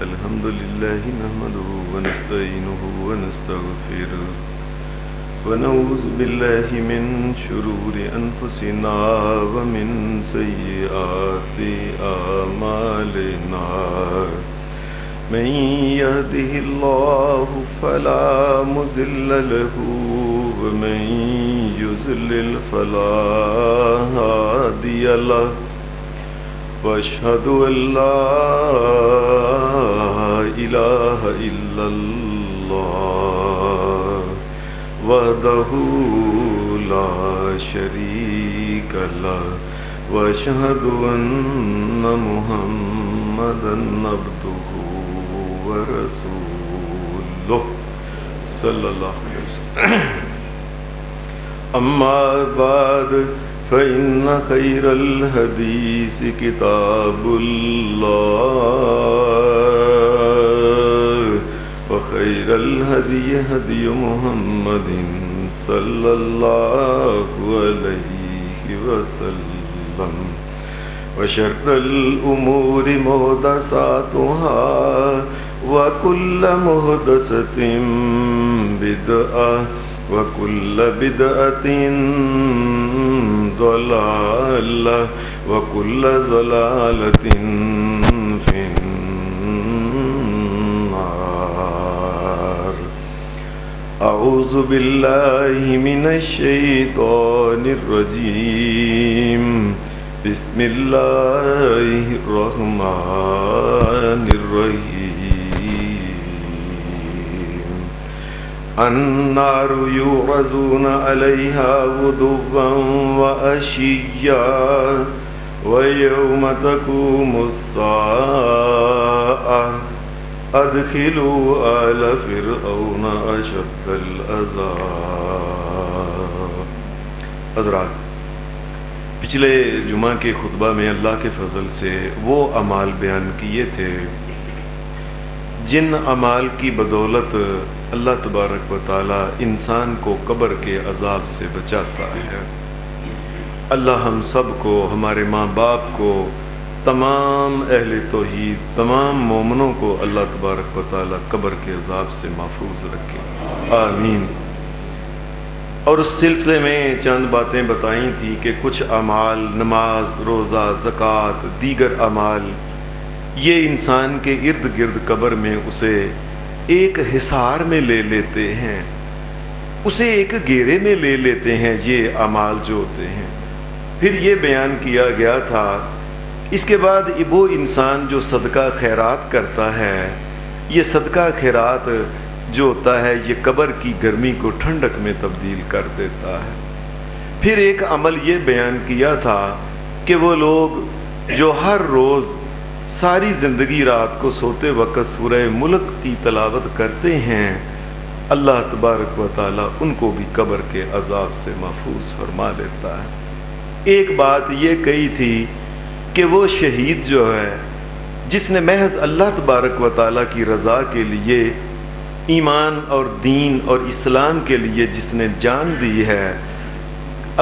الحمد لله نحمده ونستعينه ونستغفره ونعوذ بالله من شرور أنفسنا ومن سيئات أعمالنا من يهده الله فلا مضل له ومن يضلل فلا هادي له وأشهد أن لا إله إلا الله وحده لا شريك له وأشهد أن محمدا عبده ورسوله صلى الله عليه وسلم. أما بعد فإن خير الحديث كتاب الله وخير الهدي هدي محمد صلى الله عليه وسلم وشر الأمور محدثاتها وكل محدثة بدعة وكل بدعة ضلالة وكل ضلالة في النار. أعوذ بالله من الشيطان الرجيم. بسم الله الرحمن الرحيم. النار يعرضون عليها غدوا وعشيا ويوم تقوم الساعة أدخلوا آل فرعون أشد العذاب. حضرات، پچھلے جمعہ کے خطبہ میں اللہ کے فضل سے وہ اعمال بیان کیے تھے جن اعمال کی بدولت اللہ تبارک و تعالی انسان کو قبر کے عذاب سے بچاتا ہے. اللہ ہم سب کو، ہمارے ماں باپ کو، تمام اہل توحید، تمام مومنوں کو اللہ تبارک و تعالی قبر کے عذاب سے محفوظ رکھے، آمین. اور اس سلسلے میں چند باتیں بتائیں تھی کہ کچھ اعمال، نماز، روزہ، زکوٰۃ، دیگر اعمال، یہ انسان کے ارد گرد قبر میں اسے ایک حصار میں لے لیتے ہیں، اسے ایک گھیرے میں لے لیتے ہیں. یہ اعمال جو ہوتے ہیں، پھر یہ بیان کیا گیا تھا اس کے بعد وہ انسان جو صدقہ خیرات کرتا ہے، یہ صدقہ خیرات جو ہوتا ہے یہ قبر کی گرمی کو ٹھنڈک میں تبدیل کر دیتا ہے. پھر ایک عمل یہ بیان کیا تھا کہ وہ لوگ جو ہر روز ساری زندگی رات کو سوتے وقت سورہ ملک کی تلاوت کرتے ہیں، اللہ تبارک و تعالی ان کو بھی قبر کے عذاب سے محفوظ فرما لیتا ہے. ایک بات یہ کہی تھی کہ وہ شہید جو ہے جس نے محض اللہ تبارک و تعالی کی رضا کے لیے، ایمان اور دین اور اسلام کے لیے جس نے جان دی ہے،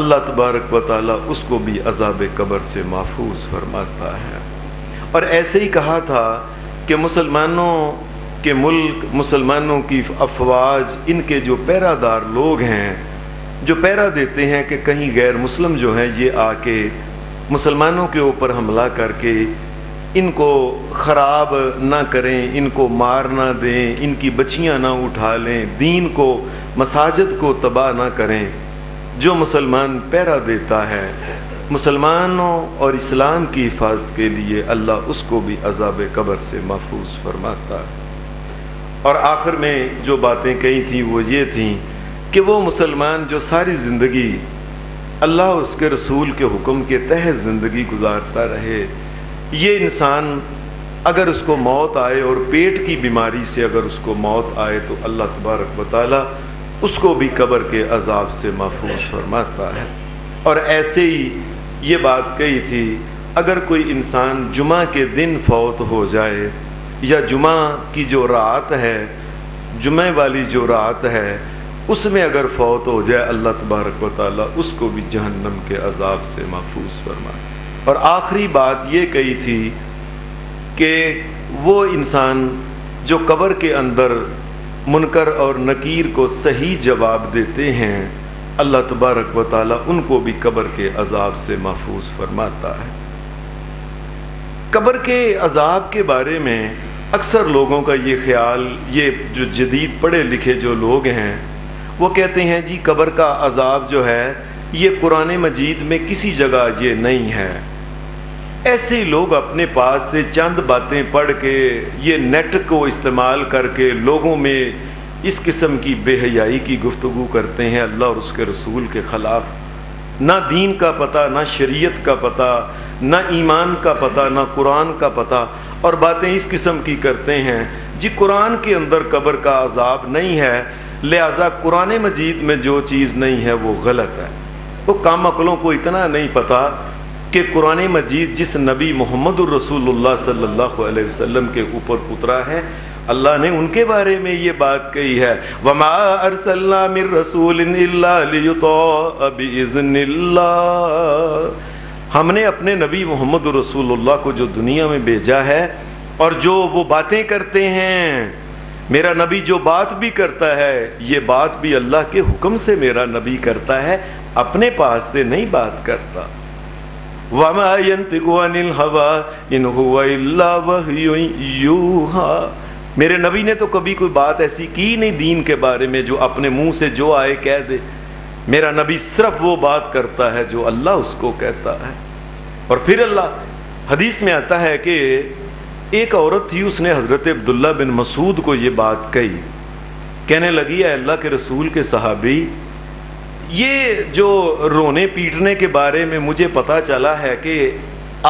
اللہ تبارک و تعالی اس کو بھی عذاب قبر سے محفوظ فرماتا ہے. اور ایسے ہی کہا تھا کہ مسلمانوں کے ملک، مسلمانوں کی افواج، ان کے جو پہرہ دار لوگ ہیں جو پہرہ دیتے ہیں کہ کہیں غیر مسلم جو ہیں یہ آ کے مسلمانوں کے اوپر حملہ کر کے ان کو خراب نہ کریں، ان کو مار نہ دیں، ان کی بچیاں نہ اٹھا لیں، دین کو، مساجد کو تباہ نہ کریں. جو مسلمان پہرہ دیتا ہے مسلمانوں اور اسلام کی حفاظت کے لیے، اللہ اس کو بھی عذاب قبر سے محفوظ فرماتا ہے. اور آخر میں جو باتیں کہی تھیں وہ یہ تھیں کہ وہ مسلمان جو ساری زندگی اللہ اس کے رسول کے حکم کے تحت زندگی گزارتا رہے، یہ انسان اگر اس کو موت آئے اور پیٹ کی بیماری سے اگر اس کو موت آئے تو اللہ تبارک و تعالی اس کو بھی قبر کے عذاب سے محفوظ فرماتا ہے. اور ایسے ہی یہ بات کہی تھی اگر کوئی انسان جمعہ کے دن فوت ہو جائے یا جمعہ کی جو رات ہے، جمعہ والی جو رات ہے، اس میں اگر فوت ہو جائے اللہ تبارک و تعالیٰ اس کو بھی جہنم کے عذاب سے محفوظ فرمائے. اور آخری بات یہ کہی تھی کہ وہ انسان جو قبر کے اندر منکر اور نکیر کو صحیح جواب دیتے ہیں، اللہ تبارک و تعالیٰ ان کو بھی قبر کے عذاب سے محفوظ فرماتا ہے۔ قبر کے عذاب کے بارے میں اکثر لوگوں کا یہ خیال، یہ جو جدید پڑھے لکھے جو لوگ ہیں وہ کہتے ہیں جی قبر کا عذاب جو ہے یہ قرآن مجید میں کسی جگہ یہ نہیں ہے۔ ایسے لوگ اپنے پاس سے چند باتیں پڑھ کے، یہ نیٹ کو استعمال کر کے لوگوں میں اس قسم کی بے حیائی کی گفتگو کرتے ہیں، اللہ اور اس کے رسول کے خلاف۔ نہ دین کا پتہ، نہ شریعت کا پتہ، نہ ایمان کا پتہ، نہ قرآن کا پتہ، اور باتیں اس قسم کی کرتے ہیں جی قرآن کے اندر قبر کا عذاب نہیں ہے، لہٰذا قرآن مجید میں جو چیز نہیں ہے وہ غلط ہے۔ وہ کام عقلوں کو اتنا نہیں پتہ کہ قرآن مجید جس نبی محمد الرسول اللہ صلی اللہ علیہ وسلم کے اوپر اترا ہے، اللہ نے ان کے بارے میں یہ بات کہی ہے، وَمَا أَرْسَلْنَا مِن رَسُولٍ إِلَّا لِيُطَاعَ بِإِذْنِ اللَّهِ، ہم نے اپنے نبی محمد رسول اللہ کو جو دنیا میں بھیجا ہے اور جو وہ باتیں کرتے ہیں، میرا نبی جو بات بھی کرتا ہے یہ بات بھی اللہ کے حکم سے میرا نبی کرتا ہے، اپنے پاس سے نہیں بات کرتا۔ وَمَا يَنْطِقُ عَنِ الْهَوَىٰ إِنْ هُوَ إِلَّا وَحْيٌ يُوحَىٰ، میرے نبی نے تو کبھی کوئی بات ایسی کی نہیں دین کے بارے میں جو اپنے منہ سے جو آئے کہہ دے، میرا نبی صرف وہ بات کرتا ہے جو اللہ اس کو کہتا ہے۔ اور پھر اللہ حدیث میں آتا ہے کہ ایک عورت تھی، اس نے حضرت عبداللہ بن مسعود کو یہ بات کہی، کہنے لگی اے اللہ کے رسول کے صحابی، یہ جو رونے پیٹنے کے بارے میں مجھے پتہ چلا ہے کہ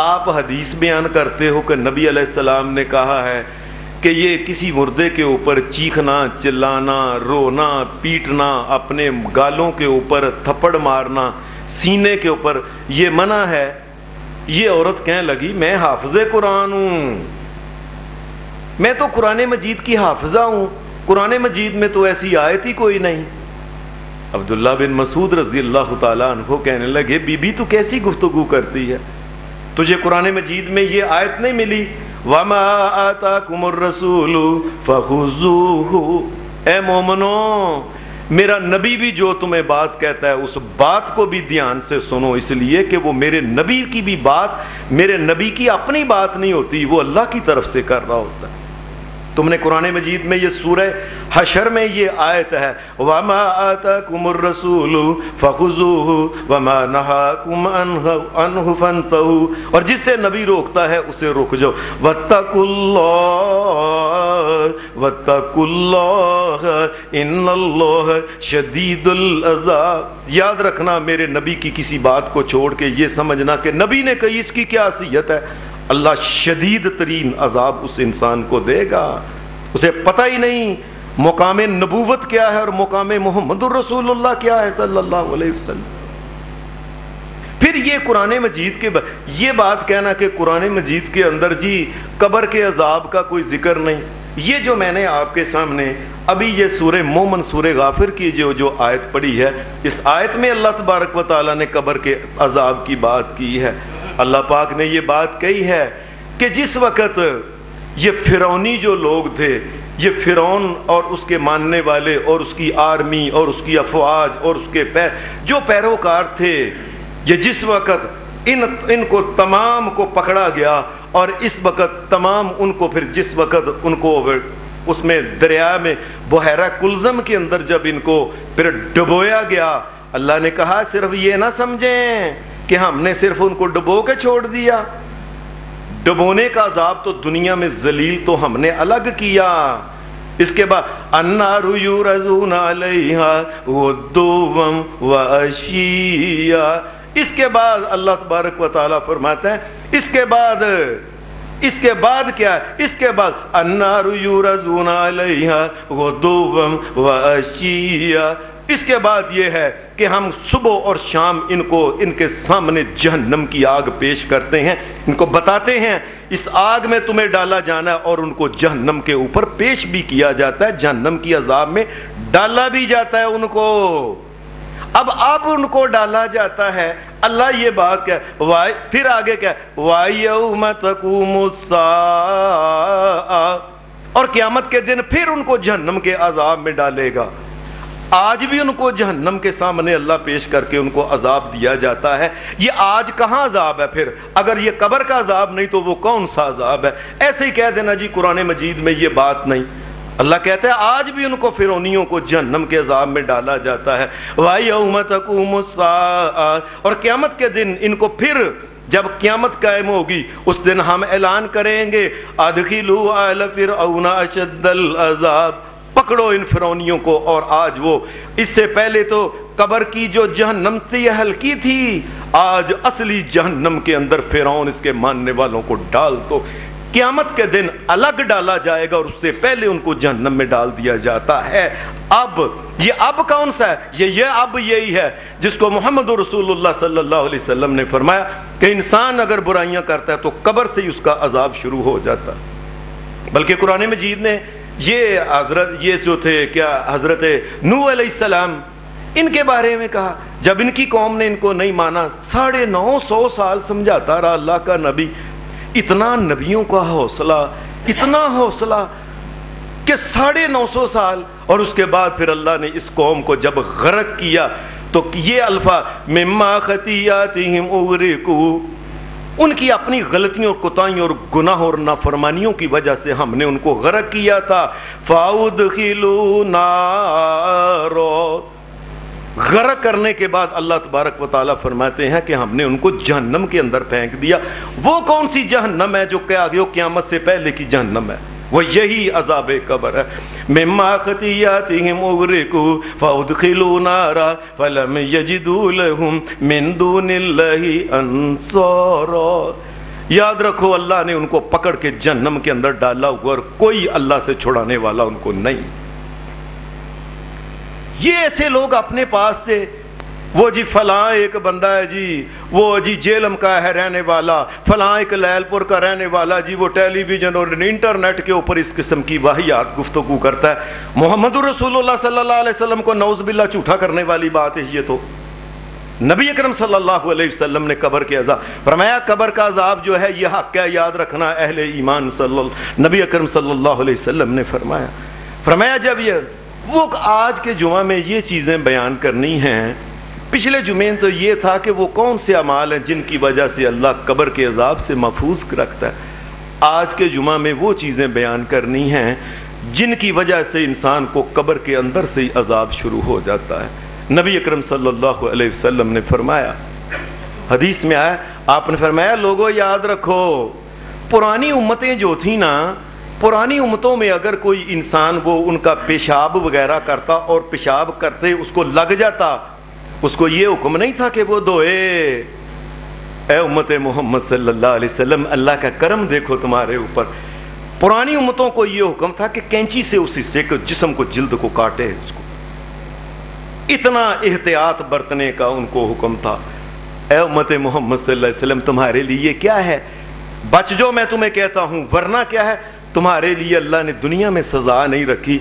آپ حدیث بیان کرتے ہو کہ نبی علیہ السلام نے کہا ہے کہ یہ کسی مردے کے اوپر چیخنا، چلانا، رونا، پیٹنا، اپنے گالوں کے اوپر تھپڑ مارنا، سینے کے اوپر یہ منع ہے۔ یہ عورت کہنے لگی میں حافظ قرآن ہوں، میں تو قرآن مجید کی حافظہ ہوں، قرآن مجید میں تو ایسی آیت ہی کوئی نہیں۔ عبداللہ بن مسعود رضی اللہ تعالیٰ عنہ کہنے لگے بی بی تو کیسی گفتگو کرتی ہے، تجھے قرآن مجید میں یہ آیت نہیں ملی وَمَا آتَاكُمُ الرَّسُولُ فَخُذُوهُ، اے مومنو میرا نبی بھی جو تمہیں بات کہتا ہے اس بات کو بھی دھیان سے سنو، اس لیے کہ وہ میرے نبی کی بھی بات میرے نبی کی اپنی بات نہیں ہوتی، وہ اللہ کی طرف سے کر رہا ہوتا ہے۔ تم نے قرآن مجید میں یہ سورہ حشر میں یہ آیت ہے وَمَا آتَاكُمُ الرَّسُولُ فَخُذُوهُ وَمَا نَهَاكُمْ عَنْهُ فَانْتَهُوا، اور جس سے نبی روکتا ہے اسے روک جاؤ، وَاتَّقُوا اللَّهَ إِنَّ اللَّهَ شَدِيدُ الْعَذَابِ، یاد رکھنا میرے نبی کی کسی بات کو چھوڑ کے یہ سمجھنا کہ نبی نے کہی اس کی کیا حیثیت ہے، اللہ شدید ترین عذاب اس انسان کو دے گا، اسے پتہ ہی نہیں مقام نبوت کیا ہے اور مقام محمد الرسول اللہ کیا ہے صلی اللہ علیہ وسلم۔ پھر یہ قرآن مجید کے یہ بات کہنا کہ قرآن مجید کے اندر جی قبر کے عذاب کا کوئی ذکر نہیں، یہ جو میں نے آپ کے سامنے ابھی یہ سورہ مومن سورہ غافر کی جو آیت پڑھی ہے، اس آیت میں اللہ تبارک و تعالیٰ نے قبر کے عذاب کی بات کی ہے۔ اللہ پاک نے یہ بات کہی ہے کہ جس وقت یہ فرعونی جو لوگ تھے، یہ فرعون اور اس کے ماننے والے اور اس کی آرمی اور اس کی افواج اور اس کے جو پیروکار تھے، یہ جس وقت ان کو تمام کو پکڑا گیا، اور اس وقت تمام ان کو پھر جس وقت ان کو اس میں دریا میں بحیرہ کلزم کے اندر جب ان کو پھر ڈبویا گیا، اللہ نے کہا صرف یہ نہ سمجھیں کہ ہم نے صرف ان کو ڈبو کے چھوڑ دیا، ڈبونے کا عذاب تو دنیا میں ذلیل تو ہم نے الگ کیا۔ اس کے بعد النار یورزون علیہا غدوا وعشیا، اس کے بعد اللہ تبارک و تعالیٰ فرماتے ہیں اس کے بعد کیا ہے، اس کے بعد النار یورزون علیہا غدوا وعشیا، اس کے بعد یہ ہے کہ ہم صبح اور شام ان کے سامنے جہنم کی آگ پیش کرتے ہیں، ان کو بتاتے ہیں اس آگ میں تمہیں ڈالا جانا ہے، اور ان کو جہنم کے اوپر پیش بھی کیا جاتا ہے، جہنم کی عذاب میں ڈالا بھی جاتا ہے ان کو۔ اب ان کو ڈالا جاتا ہے. اللہ یہ بات کہ پھر آگے کیا وَيَوْمَ تَقُومُ السَّاعَةُ, اور قیامت کے دن پھر ان کو جہنم کے عذاب میں ڈالے گا. آج بھی ان کو جہنم کے سامنے اللہ پیش کر کے ان کو عذاب دیا جاتا ہے. یہ آج کہاں عذاب ہے پھر؟ اگر یہ قبر کا عذاب نہیں تو وہ کون سا عذاب ہے؟ ایسے ہی کہہ دینا جی قرآن مجید میں یہ بات نہیں. اللہ کہتا ہے آج بھی ان کو فرعونیوں کو جہنم کے عذاب میں ڈالا جاتا ہے. وَيَوْمَ تَقُومُ السَّاعَةُ, اور قیامت کے دن ان کو پھر جب قیامت قائم ہوگی اس دن ہم اعلان کریں گے اَدْخِلُوا آلَ فِرْعَوْنَ أَشَدَّ الْعَذَابِ, پکڑو ان فرعونیوں کو. اور آج وہ اس سے پہلے تو قبر کی جو جہنم تھی ہلکی تھی, آج اصلی جہنم کے اندر فرعون اس کے ماننے والوں کو ڈال دو. قیامت کے دن الگ ڈالا جائے گا اور اس سے پہلے ان کو جہنم میں ڈال دیا جاتا ہے. اب یہ اب کون سا ہے؟ یہ اب یہی ہے جس کو محمد رسول اللہ صلی اللہ علیہ وسلم نے فرمایا کہ انسان اگر برائیاں کرتا ہے تو قبر سے ہی اس کا عذاب شروع ہو جاتا. بلکہ قرآن مجید نے یہ جو تھے کیا حضرت نوح علیہ السلام ان کے بارے میں کہا, جب ان کی قوم نے ان کو نہیں مانا 950 سال سمجھاتا رہا اللہ کا نبی. اتنا نبیوں کا حوصلہ, اتنا حوصلہ کہ 950 سال, اور اس کے بعد پھر اللہ نے اس قوم کو جب غرق کیا تو یہ الفاظ مما خطیاتہم اغرقوا, ان کی اپنی غلطیوں اور کوتاہیوں اور گناہ اور نافرمانیوں کی وجہ سے ہم نے ان کو غرق کیا تھا. فَأُدْخِلُوا نَارًا, غرق کرنے کے بعد اللہ تبارک و تعالیٰ فرماتے ہیں کہ ہم نے ان کو جہنم کے اندر پھینک دیا. وہ کون سی جہنم ہے جو قیامت سے پہلے کی جہنم ہے؟ وہ یہی عذاب قبر ہے. مما خطیاتہم اغرقوا فادخلوا نارا فلم یجدوا لهم من دون اللہ انصارا. یاد رکھو اللہ نے ان کو پکڑ کے جہنم کے اندر ڈالا ہوا اور کوئی اللہ سے چھڑانے والا ان کو نہیں. یہ ایسے لوگ اپنے پاس سے وہ جی فلاں ایک بندہ ہے جی وہ جی جیلم کا ہے رہنے والا، فلاں ایک لیل پور کا رہنے والا جی وہ ٹیلی ویژن اور انٹرنیٹ کے اوپر اس قسم کی واہیات گفتگو کرتا ہے. محمد رسول اللہ صلی اللہ علیہ وسلم کو نعوذ باللہ جھوٹا کرنے والی بات ہے یہ. تو نبی اکرم صلی اللہ علیہ وسلم نے قبر کے عذاب فرمایا، قبر کا عذاب جو ہے یہ حق ہے، یاد رکھنا اہل ایمان. نبی اکرم صلی اللہ علیہ وسلم نے فرمایا جب یہ وہ آج کے جمعہ میں یہ چیزیں بیان کرنی ہیں. پچھلے جمعے تو یہ تھا کہ وہ کون سے اعمال ہیں جن کی وجہ سے اللہ قبر کے عذاب سے محفوظ رکھتا ہے. آج کے جمعہ میں وہ چیزیں بیان کرنی ہیں جن کی وجہ سے انسان کو قبر کے اندر سے ہی عذاب شروع ہو جاتا ہے. نبی اکرم صلی اللہ علیہ وسلم نے فرمایا، حدیث میں آیا، آپ نے فرمایا لوگوں یاد رکھو، پرانی امتیں جو تھیں نا، پرانی امتوں میں اگر کوئی انسان وہ ان کا پیشاب وغیرہ کرتا اور پیشاب کرتے اس کو لگ جاتا، اس کو یہ حکم نہیں تھا کہ وہ دھوئے. اے امت محمد صلی اللہ علیہ وسلم، اللہ کا کرم دیکھو تمہارے اوپر. پرانی امتوں کو یہ حکم تھا کہ کینچی سے اس حصے کو جسم کو جلد کو کاٹے. اس کو اتنا احتیاط برتنے کا ان کو حکم تھا. اے امت محمد صلی اللہ علیہ وسلم، تمہارے لیے کیا ہے؟ بچ جو میں تمہیں کہتا ہوں، ورنہ کیا ہے تمہارے لیے اللہ نے دنیا میں سزا نہیں رکھی.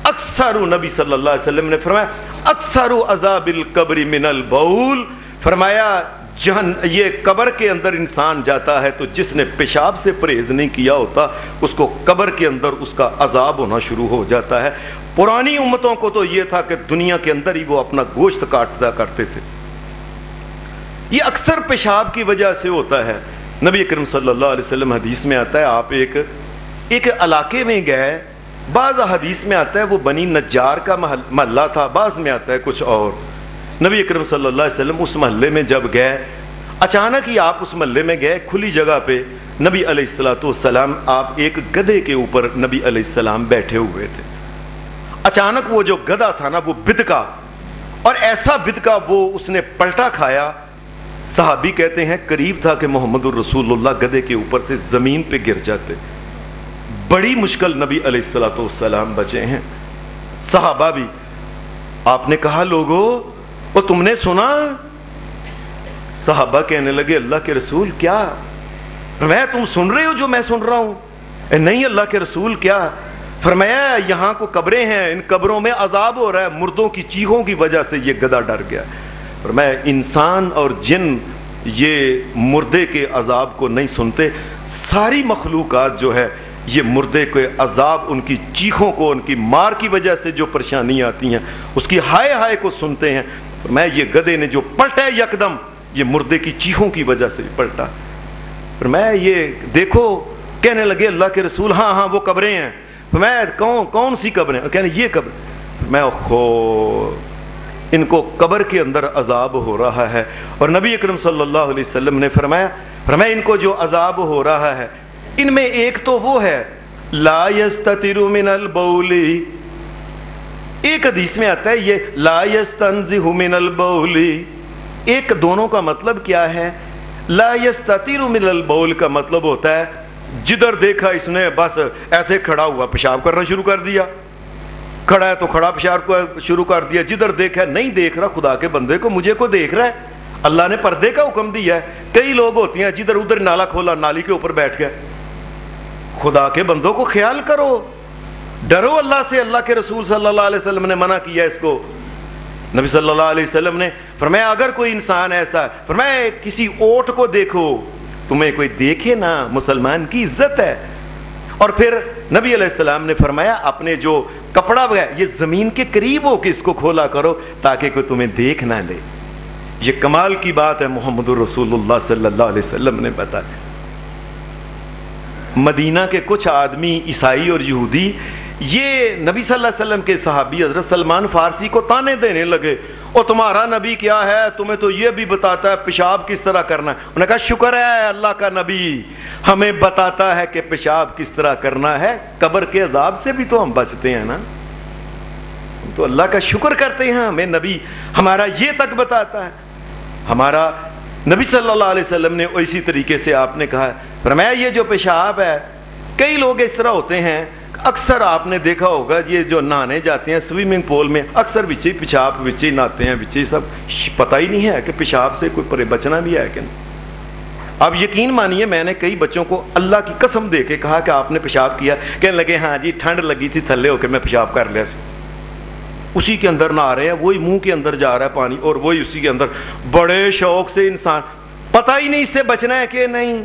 اکثر نبی صلی اللہ علیہ وسلم نے فرمایا اکثر عذاب القبر من البول. فرمایا یہ قبر کے اندر انسان جاتا ہے تو جس نے پیشاب سے پرہیز نہیں کیا ہوتا اس کو قبر کے اندر اس کا عذاب ہونا شروع ہو جاتا ہے. پرانی امتوں کو تو یہ تھا کہ دنیا کے اندر ہی وہ اپنا گوشت کاٹتا کرتے تھے. یہ اکثر پیشاب کی وجہ سے ہوتا ہے. نبی اکرم صلی اللہ علیہ وسلم حدیث میں آتا ہے آپ ایک علاقے میں گئے، بعض حدیث میں آتا ہے وہ بنی نجار کا محلہ تھا، بعض میں آتا ہے کچھ اور. نبی اکرم صلی اللہ علیہ وسلم اس محلے میں جب گئے، اچانک ہی آپ اس محلے میں گئے، کھلی جگہ پہ نبی علیہ السلام آپ ایک گدھے کے اوپر نبی علیہ السلام بیٹھے ہوئے تھے. اچانک وہ جو گدھا تھا نا وہ بدکا، اور ایسا بدکا وہ اس نے پلٹا کھایا. صحابی کہتے ہیں قریب تھا کہ محمد الرسول اللہ گدھے کے اوپر سے زمین پہ گر جاتے. بڑی مشکل نبی علیہ السلام بچے ہیں. صحابہ بھی. آپ نے کہا لوگوں وہ تم نے سنا؟ صحابہ کہنے لگے اللہ کے رسول کیا؟ میں تم سن رہے ہو جو میں سن رہا ہوں؟ نہیں اللہ کے رسول کیا؟ فرمایا یہاں کو قبریں ہیں، ان قبروں میں عذاب ہو رہا ہے، مردوں کی چیخوں کی وجہ سے یہ گدھا ڈر گیا. فرمایا انسان اور جن یہ مردے کے عذاب کو نہیں سنتے، ساری مخلوقات جو ہے یہ مردے کے عذاب، ان کی چیخوں کو، ان کی مار کی وجہ سے جو پریشانی آتی ہیں اس کی ہائے ہائے کو سنتے ہیں۔ فرمایا یہ گدھے نے جو پلٹا ہے یکدم، یہ مردے کی چیخوں کی وجہ سے پلٹا۔ فرمایا یہ دیکھو، کہنے لگے اللہ کے رسول ہاں ہاں وہ قبریں ہیں۔ فرمایا کون سی قبریں؟ کہنے یہ قبر۔ میں خو ان کو قبر کے اندر عذاب ہو رہا ہے، اور نبی اکرم صلی اللہ علیہ وسلم نے فرمایا ان کو جو عذاب ہو رہا ہے ان میں ایک تو وہ ہے لا یستتر من البول، ایک حدیث میں آتا ہے یہ لا یستنزہ من البول، ایک دونوں کا مطلب کیا ہے؟ لا یستتر من البول کا مطلب ہوتا ہے جدھر دیکھا اس نے بس ایسے کھڑا ہوا پیشاب کرنا شروع کر دیا، کھڑا ہے تو کھڑا پیشاب شروع کر دیا، جدھر دیکھا نہیں دیکھ رہا خدا کے بندے کو، مجھے کو دیکھ رہا ہے، اللہ نے پردے کا حکم دیا ہے۔ کئی لوگ ہوتے ہیں جدھر ادھر نالا کھولا نالی کے اوپر بیٹھ گئے۔ خدا کے بندوں کو خیال کرو، ڈرو اللہ سے، اللہ کے رسول صلی اللہ علیہ وسلم نے منع کیا اس کو۔ نبی صلی اللہ علیہ وسلم نے فرمایا اگر کوئی انسان ایسا، فرمایا کسی اونٹ کو دیکھو، تمہیں کوئی دیکھے نا، مسلمان کی عزت ہے۔ اور پھر نبی علیہ السلام نے فرمایا اپنے جو کپڑا یہ زمین کے قریب ہو کے اس کو کھولا کرو تاکہ کوئی تمہیں دیکھ نہ لے۔ یہ کمال کی بات ہے، محمد رسول اللہ صلی اللہ علیہ وسلم نے بتایا۔ مدینہ کے کچھ آدمی عیسائی اور یہودی یہ نبی صلی اللہ علیہ وسلم کے صحابی حضرت سلمان فارسی کو تانے دینے لگے، اور تمہارا نبی کیا ہے، تمہیں تو یہ بھی بتاتا ہے پیشاب کس طرح کرنا ہے۔ انہوں نے کہا شکر ہے اللہ کا نبی ہمیں بتاتا ہے کہ پیشاب کس طرح کرنا ہے، قبر کے عذاب سے بھی تو ہم بچتے ہیں نا، تو اللہ کا شکر کرتے ہیں ہمیں نبی ہمارا یہ تک بتاتا ہے۔ ہمارا نبی صلی اللہ علیہ وسلم نے اسی طریقے سے آپ نے کہا، فرمایا یہ جو پیشاب ہے، کئی لوگ اس طرح ہوتے ہیں، اکثر آپ نے دیکھا ہوگا یہ جو نہانے جاتے ہیں سوئمنگ پول میں، اکثر بچے پیشاب بچے نہاتے ہیں، بچے سب پتہ ہی نہیں ہے کہ پیشاب سے کوئی بچنا بھی ہے کہ نہیں۔ اب یقین مانیے میں نے کئی بچوں کو اللہ کی قسم دے کے کہا کہ آپ نے پیشاب کیا، کہنے لگے ہاں جی ٹھنڈ لگی تھی تھلے ہو کے میں پیشاب کر لیا، اسی کے اندر نہا رہے ہیں، وہی منہ کے اندر جا رہا ہے پانی، اور وہی اسی کے اندر بڑے شوق سے انسان، پتہ ہی نہیں اس سے بچنا ہے کہ نہیں۔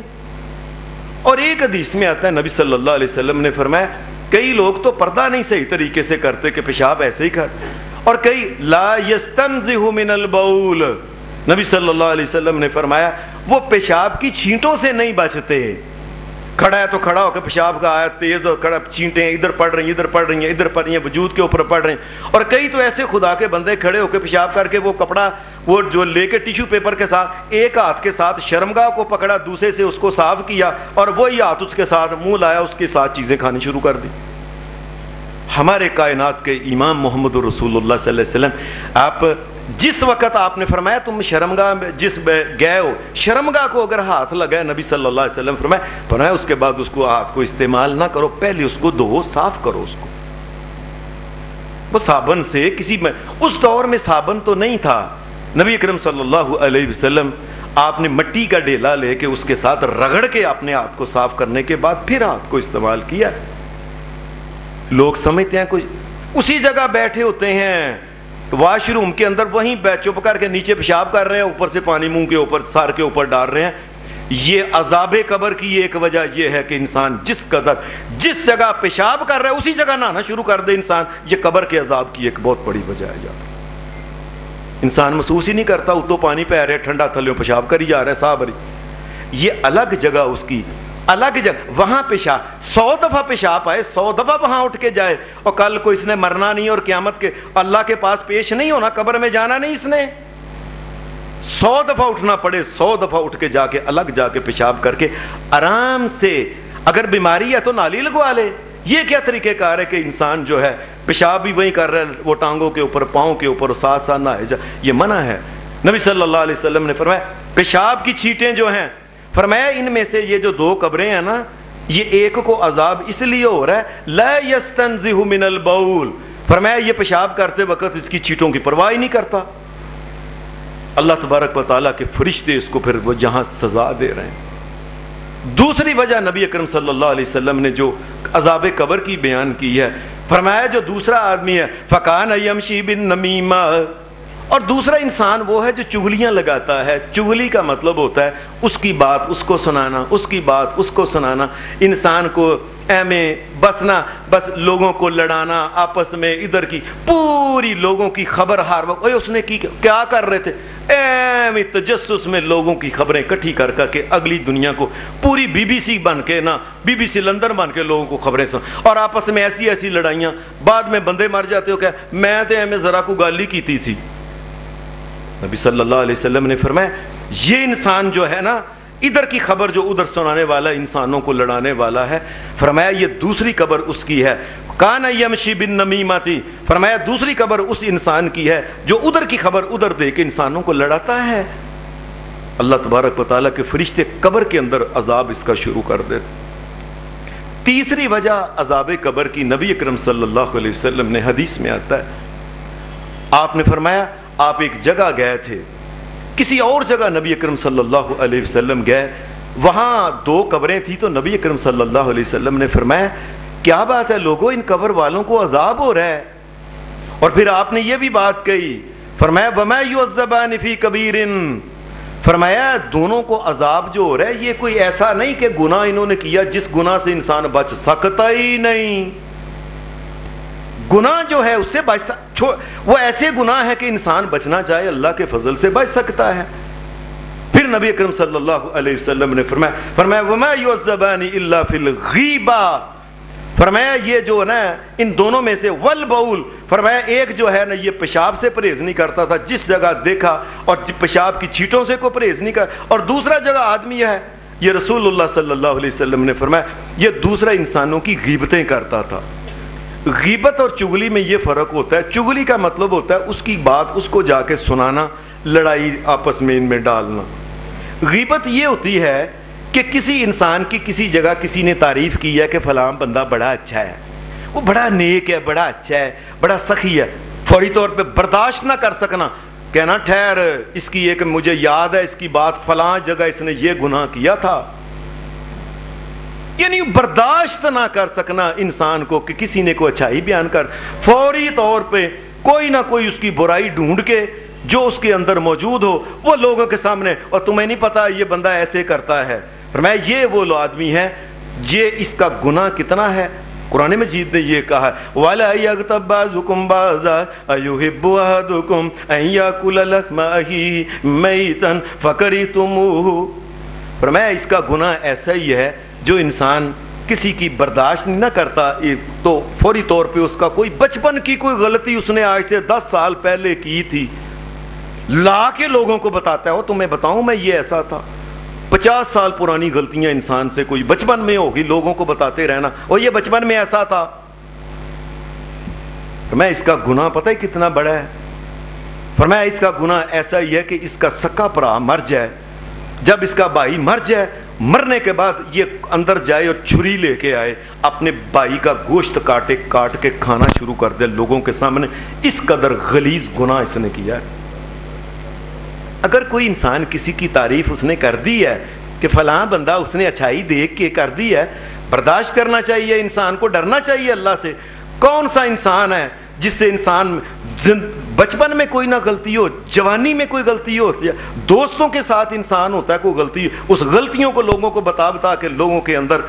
اور ایک حدیث میں آتا ہے نبی صلی اللہ علیہ وسلم نے فرمایا کئی لوگ تو پردہ نہیں صحیح طریقے سے کرتے کہ پیشاب ایسے ہی کرتے، اور کئی لا یستنزہ من البول، نبی صلی اللہ علیہ وسلم نے فرمایا وہ پیشاب کی چھینٹوں سے نہیں بچتے، کھڑا ہے تو کھڑا ہو کے پیشاب کا آیا تیز اور کھڑا، چھینٹیں ادھر پڑ رہی ہیں ادھر پڑ رہی ہیں ادھر پڑ رہی ہیں، وجود کے اوپر پڑ رہی ہیں۔ اور کئی تو ایسے خدا کے بندے کھڑے ہو کے پیشاب کر کے وہ کپڑا وہ جو لے کے ٹیشو پیپر کے ساتھ ایک ہاتھ کے ساتھ شرمگاہ کو پکڑا، دوسرے سے اس کو صاف کیا، اور وہی ہاتھ اس کے ساتھ منہ لایا، اس کے ساتھ چیزیں کھانی شروع کر دی۔ ہمارے کائنات کے امام محمد رسول اللہ صلی اللہ علیہ وسلم، آپ جس وقت آپ نے فرمایا تم شرمگاہ میں جس گئے ہو، شرمگاہ کو اگر ہاتھ لگائے، نبی صلی اللہ علیہ وسلم فرمایا اس کے بعد اس کو ہاتھ کو استعمال نہ کرو، پہلے اس کو دھو، صاف کرو اس کو، وہ صابن سے کسی میں، اس دور میں صابن تو نہیں تھا، نبی اکرم صلی اللہ علیہ وسلم آپ نے مٹی کا ڈیلا لے کے اس کے ساتھ رگڑ کے اپنے ہاتھ کو صاف کرنے کے بعد پھر ہاتھ کو استعمال کیا۔ لوگ سمجھتے ہیں کوئی اسی جگہ بیٹھے ہوتے ہیں واش روم کے اندر، وہیں چپ کر کے نیچے پیشاب کر رہے ہیں، اوپر سے پانی منہ کے اوپر سر کے اوپر ڈال رہے ہیں۔ یہ عذاب قبر کی ایک وجہ یہ ہے کہ انسان جس جگہ پیشاب کر رہا ہے اسی جگہ نہانا شروع کر دے انسان، یہ قبر کے عذاب کی ایک بہت بڑی وجہ ہے۔ انسان محسوس ہی نہیں کرتا، اتو پانی پہ رہے ٹھنڈا تھلیوں پیشاب کری جا رہا ہے صاحب، یہ الگ جگہ اس کی الگ جگہ، وہاں پیشاب 100 دفعہ پیشاب آئے، 100 دفعہ وہاں اٹھ کے جائے، اور کل کو اس نے مرنا نہیں اور قیامت کے اللہ کے پاس پیش نہیں ہونا، قبر میں جانا نہیں، اس نے 100 دفعہ اٹھنا پڑے، 100 دفعہ اٹھ کے جا کے الگ جا کے پیشاب کر کے آرام سے، اگر بیماری ہے تو نالی لگوا لے۔ یہ کیا طریقہ کار ہے کہ انسان جو ہے پیشاب بھی وہیں کر رہا ہے، وہ ٹانگوں کے اوپر پاؤں کے اوپر ساتھ ساتھ نہ جا، یہ منع ہے۔ نبی صلی اللہ علیہ وسلم نے فرمایا پیشاب کی چھینٹیں جو ہیں، فرمایا ان میں سے یہ جو 2 قبریں ہیں نا، یہ ایک کو عذاب اس لیے ہو رہا ہے لا یستنزہ من البول، فرمایا یہ پیشاب کرتے وقت اس کی چھینٹوں کی پرواہ ہی نہیں کرتا، اللہ تبارک و تعالیٰ کے فرشتے اس کو پھر وہ جہاں سزا دے رہے ہیں۔ دوسری وجہ نبی اکرم صلی اللہ علیہ وسلم نے جو عذاب قبر کی بیان کی ہے، فرمایا جو دوسرا آدمی ہے فَكَانَ يَمْشِي بِالنَّمِيمَةِ، اور دوسرا انسان وہ ہے جو چغلیاں لگاتا ہے. چغلی کا مطلب ہوتا ہے اس کی بات اس کو سنانا, اس کی بات اس کو سنانا, انسان کو میں بسنا, بس لوگوں کو لڑانا آپس میں, ادھر کی پوری لوگوں کی خبر ہر وقت اس نے کی کیا کر رہے تھے, تجسس میں لوگوں کی خبریں اکٹھی کر کے اگلی دنیا کو پوری بی بی سی بن کے نا, بی بی سی لندن بن کے لوگوں کو خبریں سن, اور آپس میں ایسی ایسی لڑائیاں, بعد میں بندے مر جاتے ہو کہ میں تو میں ذرا کو گالی کی تھی. نبی صلی اللہ علیہ وسلم نے فرمایا یہ انسان جو ہے نا ادھر کی خبر جو ادھر سنانے والا, انسانوں کو لڑانے والا ہے, فرمایا یہ دوسری قبر اس کی ہے. کان یمشی بالنمیمۃ, فرمایا دوسری قبر اس انسان کی ہے جو ادھر کی خبر ادھر دے کے انسانوں کو لڑاتا ہے. اللہ تبارک و تعالیٰ کے فرشتے قبر کے اندر عذاب اس کا شروع کر دیتے. تیسری وجہ عذاب قبر کی نبی اکرم صلی اللہ علیہ وسلم نے حدیث میں آتا ہے, آپ نے فرمایا آپ ایک جگہ گئے تھے, کسی اور جگہ نبی اکرم صلی اللہ علیہ وسلم گئے, وہاں 2 قبریں تھیں, تو نبی اکرم صلی اللہ علیہ وسلم نے فرمایا کیا بات ہے لوگوں, ان قبر والوں کو عذاب ہو رہا ہے. اور پھر آپ نے یہ بھی بات کہی, فرمایا وما یعذبان فی کبیر, فرمایا دونوں کو عذاب جو ہو رہا ہے یہ کوئی ایسا نہیں کہ گناہ انہوں نے کیا جس گناہ سے انسان بچ سکتا ہی نہیں. گناہ جو ہے اس سے بچ وہ ایسے گناہ ہے کہ انسان بچنا چاہے اللہ کے فضل سے بچ سکتا ہے. پھر نبی اکرم صلی اللہ علیہ وسلم نے فرمایا وما یعذبان الا فی الغیبہ, فرمایا یہ جو ہے نا ان دونوں میں سے والبول, فرمایا ایک جو ہے نا یہ پیشاب سے پرہیز نہیں کرتا تھا, جس جگہ دیکھا, اور پیشاب کی چھینٹوں سے کوئی پرہیز نہیں کر, اور دوسرا جگہ آدمی ہے یہ رسول اللہ صلی اللہ علیہ وسلم نے فرمایا یہ دوسرا انسانوں کی غیبتیں کرتا تھا. غیبت اور چغلی میں یہ فرق ہوتا ہے, چغلی کا مطلب ہوتا ہے اس کی بات اس کو جا کے سنانا, لڑائی آپس میں ان میں ڈالنا. غیبت یہ ہوتی ہے کہ کسی انسان کی کسی جگہ کسی نے تعریف کی ہے کہ فلاں بندہ بڑا اچھا ہے, وہ بڑا نیک ہے, بڑا اچھا ہے, بڑا سخی ہے, فوری طور پہ برداشت نہ کر سکنا, کہنا ٹھہر اس کی ایک مجھے یاد ہے اس کی بات, فلاں جگہ اس نے یہ گناہ کیا تھا. یعنی برداشت نہ کر سکنا انسان کو کہ کسی نے کوئی اچھائی بیان کر, فوری طور پہ کوئی نہ کوئی اس کی برائی ڈھونڈ کے جو اس کے اندر موجود ہو وہ لوگوں کے سامنے, اور تمہیں نہیں پتا یہ بندہ ایسے کرتا ہے. فرمایا یہ وہ آدمی ہے, یہ اس کا گناہ کتنا ہے. قرآن مجید نے یہ کہا وَلَا يَغْتَبْ بَعْضُكُمْ بَعْضًا أَيُحِبُّ أَحَدُكُمْ أَن يَأْكُلَ لَحْمَ أَخِيهِ مَيْتًا فَكَرِهْتُمُوهُ, فرمایا اس کا گناہ ایسا ہی ہے جو انسان کسی کی برداشت نہیں نہ کرتا, تو فوری طور پہ اس کا کوئی بچپن کی کوئی غلطی اس نے آج سے 10 سال پہلے کی تھی لا کے لوگوں کو بتاتا ہے, وہ تمہیں بتاؤں میں یہ ایسا تھا. 50 سال پرانی غلطیاں انسان سے کوئی بچپن میں ہوگی, لوگوں کو بتاتے رہنا اور یہ بچپن میں ایسا تھا. فرمایا اس کا گناہ پتہ ہے کتنا بڑا ہے. فرمایا اس کا گناہ ایسا ہی ہے کہ اس کا سکا بھرا مر جائے, جب اس کا بھائی مر جائے, مرنے کے بعد یہ اندر جائے اور چھری لے کے آئے, اپنے بھائی کا گوشت کاٹ کے کھانا شروع کر دے لوگوں کے سامنے. اس قدر غلیظ گناہ اس نے کیا ہے. اگر کوئی انسان کسی کی تعریف اس نے کر دی ہے کہ فلاں بندہ اس نے اچھائی دیکھ کے کر دی ہے, برداشت کرنا چاہیے, انسان کو ڈرنا چاہیے اللہ سے. کون سا انسان ہے جس سے انسان بچپن میں کوئی نہ غلطی ہو, جوانی میں کوئی غلطی ہو, دوستوں کے ساتھ انسان ہوتا ہے کوئی غلطی, اس غلطیوں کو لوگوں کو بتا کے لوگوں کے اندر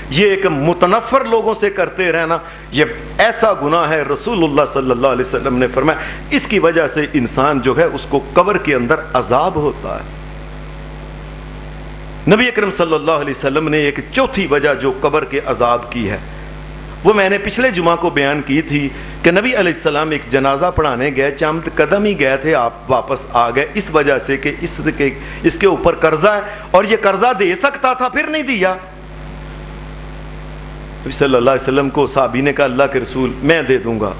یہ ایک متنفر لوگوں سے کرتے رہنا, یہ ایسا گناہ ہے. رسول اللہ صلی اللہ علیہ وسلم نے فرمایا اس کی وجہ سے انسان جو ہے اس کو قبر کے اندر عذاب ہوتا ہے. نبی اکرم صلی اللہ علیہ وسلم نے ایک چوتھی وجہ جو قبر کے عذاب کی ہے وہ میں نے پچھلے جمعہ کو بیان کی تھی کہ نبی علیہ السلام ایک جنازہ پڑھانے گئے, چند قدم ہی گئے تھے, آپ واپس آ گئے اس وجہ سے کہ اس کے اوپر قرضہ ہے اور یہ قرضہ دے سکتا تھا پھر نہیں دیا. نبی صلی اللہ علیہ وسلم کو صحابی نے کہا اللہ کے رسول میں دے دوں گا.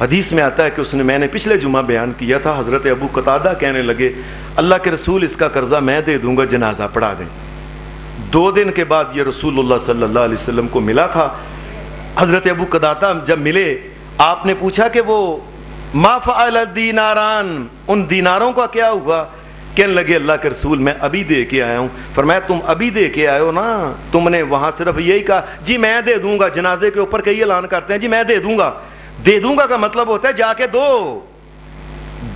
حدیث میں آتا ہے کہ اس نے, میں نے پچھلے جمعہ بیان کیا تھا, حضرت ابو قتادہ کہنے لگے اللہ کے رسول اس کا قرضہ میں دے دوں گا, جنازہ پڑھا دیں. 2 دن کے بعد یہ رسول اللہ صلی اللہ علیہ وسلم کو ملا تھا. حضرت ابو قتادہ جب ملے آپ نے پوچھا کہ وہ ما فعل الدیناران, ان دیناروں کا کیا ہوا؟ کہنے لگے اللہ کے رسول میں ابھی دے کے آیا ہوں. فرمایا تم ابھی دے کے آئے ہو نا, تم نے وہاں صرف یہی کہا جی میں دے دوں گا, جنازے کے اوپر کئی اعلان کرتے ہیں جی میں دے دوں گا. دے دوں گا کا مطلب ہوتا ہے جا کے دو,